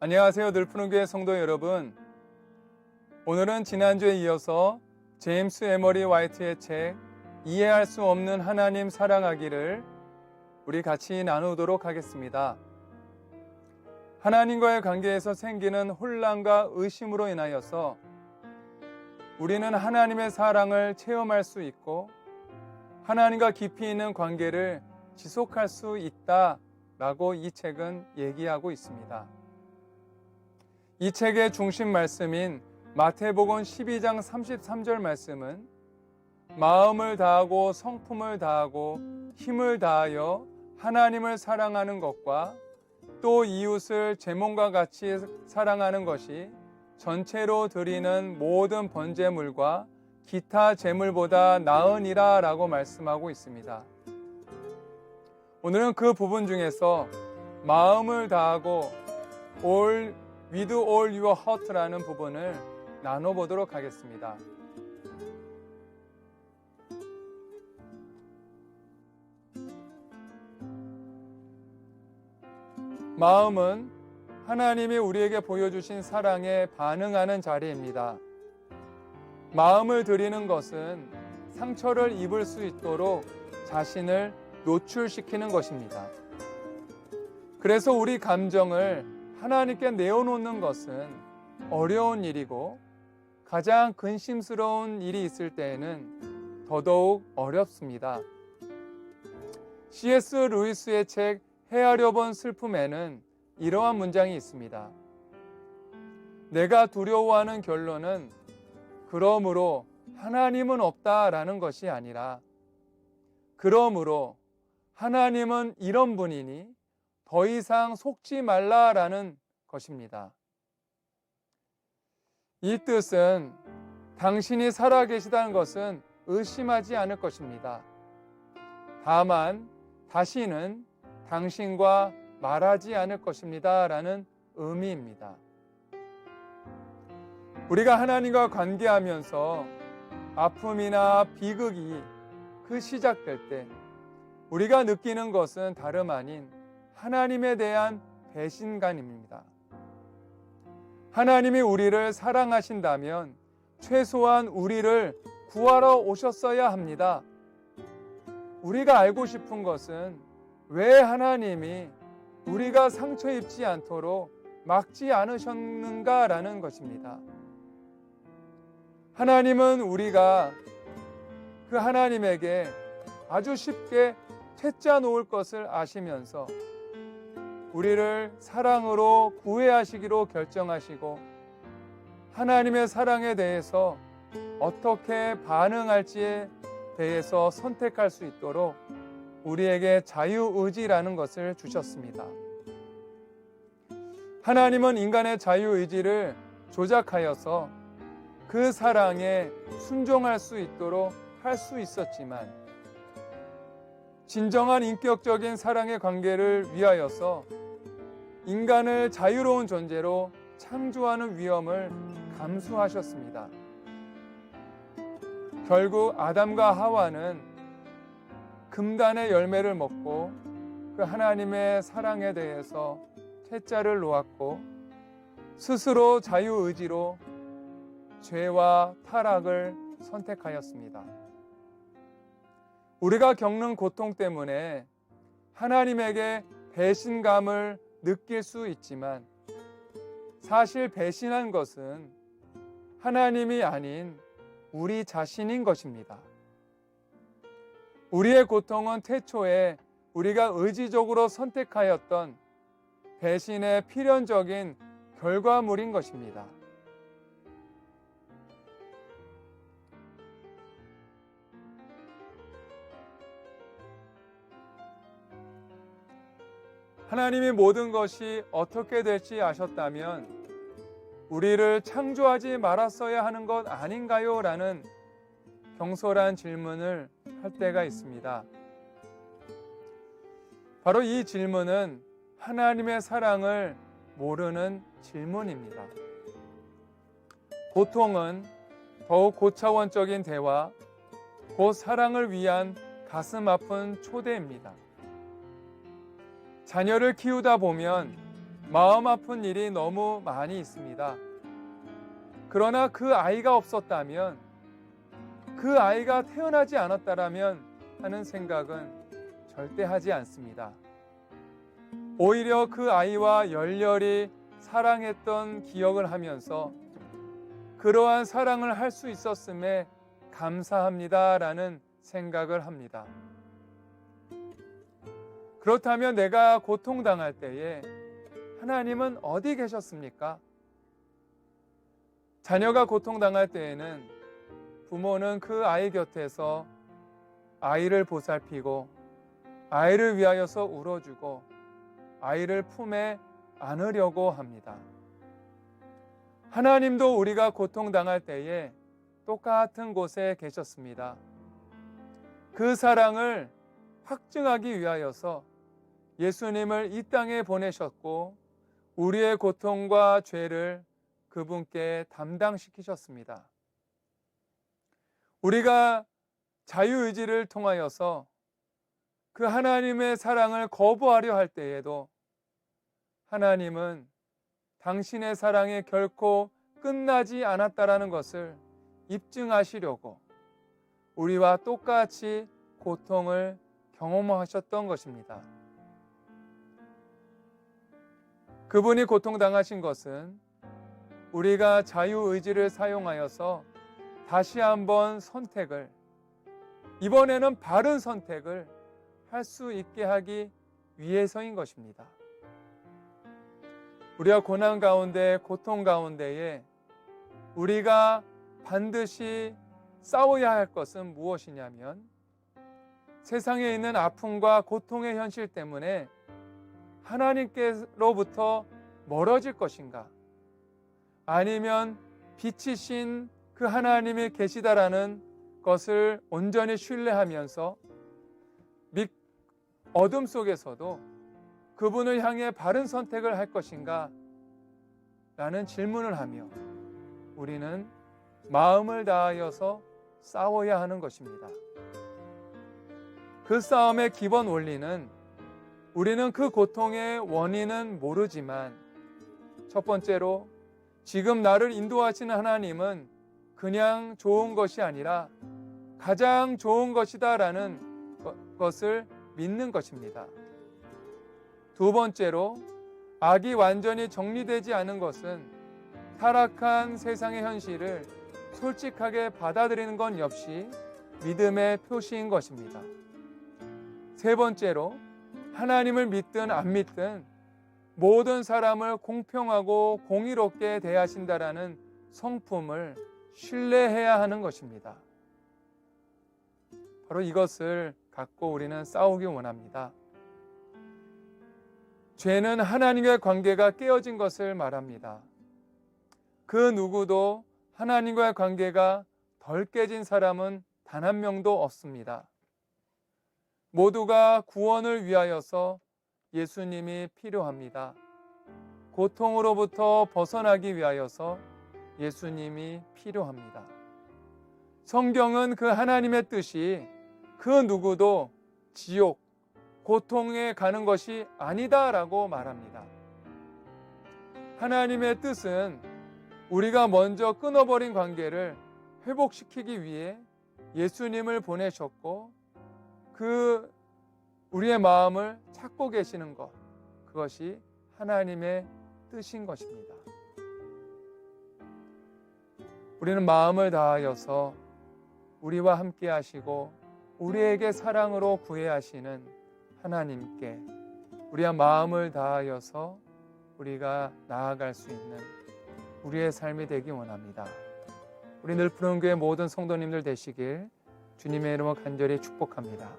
안녕하세요. 늘 푸른 교회 성도 여러분. 오늘은 지난주에 이어서 제임스 에머리 화이트의 책 이해할 수 없는 하나님 사랑하기를 우리 같이 나누도록 하겠습니다. 하나님과의 관계에서 생기는 혼란과 의심으로 인하여서 우리는 하나님의 사랑을 체험할 수 있고 하나님과 깊이 있는 관계를 지속할 수 있다라고 이 책은 얘기하고 있습니다. 이 책의 중심 말씀인 마태복음 12장 33절 말씀은 마음을 다하고 성품을 다하고 힘을 다하여 하나님을 사랑하는 것과 또 이웃을 제 몸과 같이 사랑하는 것이 전체로 드리는 모든 번제물과 기타 제물보다 나으니라 라고 말씀하고 있습니다. 오늘은 그 부분 중에서 마음을 다하고 with all your heart라는 부분을 나눠보도록 하겠습니다. 마음은 하나님이 우리에게 보여주신 사랑에 반응하는 자리입니다. 마음을 드리는 것은 상처를 입을 수 있도록 자신을 노출시키는 것입니다. 그래서 우리 감정을 하나님께 내어놓는 것은 어려운 일이고 가장 근심스러운 일이 있을 때에는 더더욱 어렵습니다. C.S. 루이스의 책 헤아려 본 슬픔에는 이러한 문장이 있습니다. 내가 두려워하는 결론은 그러므로 하나님은 없다라는 것이 아니라 그러므로 하나님은 이런 분이니 더 이상 속지 말라라는 것입니다. 이 뜻은 당신이 살아계시다는 것은 의심하지 않을 것입니다. 다만 다시는 당신과 말하지 않을 것입니다 라는 의미입니다. 우리가 하나님과 관계하면서 아픔이나 비극이 시작될 때 우리가 느끼는 것은 다름 아닌 하나님에 대한 배신감입니다. 하나님이 우리를 사랑하신다면 최소한 우리를 구하러 오셨어야 합니다. 우리가 알고 싶은 것은 왜 하나님이 우리가 상처 입지 않도록 막지 않으셨는가라는 것입니다. 하나님은 우리가 그 하나님에게 아주 쉽게 퇴짜 놓을 것을 아시면서 우리를 사랑으로 구애하시기로 결정하시고 하나님의 사랑에 대해서 어떻게 반응할지에 대해서 선택할 수 있도록 우리에게 자유의지라는 것을 주셨습니다. 하나님은 인간의 자유의지를 조작하여서 그 사랑에 순종할 수 있도록 할 수 있었지만 진정한 인격적인 사랑의 관계를 위하여서 인간을 자유로운 존재로 창조하는 위험을 감수하셨습니다. 결국 아담과 하와는 금단의 열매를 먹고 그 하나님의 사랑에 대해서 퇴짜를 놓았고 스스로 자유의지로 죄와 타락을 선택하였습니다. 우리가 겪는 고통 때문에 하나님에게 배신감을 느낄 수 있지만 사실 배신한 것은 하나님이 아닌 우리 자신인 것입니다. 우리의 고통은 태초에 우리가 의지적으로 선택하였던 배신의 필연적인 결과물인 것입니다. 하나님이 모든 것이 어떻게 될지 아셨다면 우리를 창조하지 말았어야 하는 것 아닌가요? 라는 경솔한 질문을 할 때가 있습니다. 바로 이 질문은 하나님의 사랑을 모르는 질문입니다. 고통은 더욱 고차원적인 대화, 곧 사랑을 위한 가슴 아픈 초대입니다. 자녀를 키우다 보면 마음 아픈 일이 너무 많이 있습니다. 그러나 그 아이가 없었다면, 그 아이가 태어나지 않았다라면 하는 생각은 절대 하지 않습니다. 오히려 그 아이와 열렬히 사랑했던 기억을 하면서 그러한 사랑을 할 수 있었음에 감사합니다라는 생각을 합니다. 그렇다면 내가 고통당할 때에 하나님은 어디 계셨습니까? 자녀가 고통당할 때에는 부모는 그 아이 곁에서 아이를 보살피고 아이를 위하여서 울어주고 아이를 품에 안으려고 합니다. 하나님도 우리가 고통당할 때에 똑같은 곳에 계셨습니다. 그 사랑을 확증하기 위하여서 예수님을 이 땅에 보내셨고 우리의 고통과 죄를 그분께 담당시키셨습니다. 우리가 자유의지를 통하여서 그 하나님의 사랑을 거부하려 할 때에도 하나님은 당신의 사랑이 결코 끝나지 않았다라는 것을 입증하시려고 우리와 똑같이 고통을 경험하셨던 것입니다. 그분이 고통당하신 것은 우리가 자유의지를 사용하여서 다시 한번 선택을, 이번에는 바른 선택을 할 수 있게 하기 위해서인 것입니다. 우리가 고난 가운데, 고통 가운데에 우리가 반드시 싸워야 할 것은 무엇이냐면 세상에 있는 아픔과 고통의 현실 때문에 하나님께로부터 멀어질 것인가, 아니면 빛이신 그 하나님이 계시다라는 것을 온전히 신뢰하면서 어둠 속에서도 그분을 향해 바른 선택을 할 것인가 라는 질문을 하며 우리는 마음을 다하여서 싸워야 하는 것입니다. 그 싸움의 기본 원리는 우리는 그 고통의 원인은 모르지만 첫 번째로 지금 나를 인도하시는 하나님은 그냥 좋은 것이 아니라 가장 좋은 것이다라는 것을 믿는 것입니다. 두 번째로 악이 완전히 정리되지 않은 것은 타락한 세상의 현실을 솔직하게 받아들이는 것 역시 믿음의 표시인 것입니다. 세 번째로 하나님을 믿든 안 믿든 모든 사람을 공평하고 공의롭게 대하신다라는 성품을 신뢰해야 하는 것입니다. 바로 이것을 갖고 우리는 싸우기 원합니다. 죄는 하나님과의 관계가 깨어진 것을 말합니다. 그 누구도 하나님과의 관계가 덜 깨진 사람은 단 한 명도 없습니다. 모두가 구원을 위하여서 예수님이 필요합니다. 고통으로부터 벗어나기 위하여서 예수님이 필요합니다. 성경은 그 하나님의 뜻이 그 누구도 지옥, 고통에 가는 것이 아니다라고 말합니다. 하나님의 뜻은 우리가 먼저 끊어버린 관계를 회복시키기 위해 예수님을 보내셨고 그 우리의 마음을 찾고 계시는 것, 그것이 하나님의 뜻인 것입니다. 우리는 마음을 다하여서 우리와 함께 하시고 우리에게 사랑으로 구애하시는 하나님께 우리의 마음을 다하여서 우리가 나아갈 수 있는 우리의 삶이 되기 원합니다. 우리 늘 푸른 교회 모든 성도님들 되시길 주님의 이름으로 간절히 축복합니다.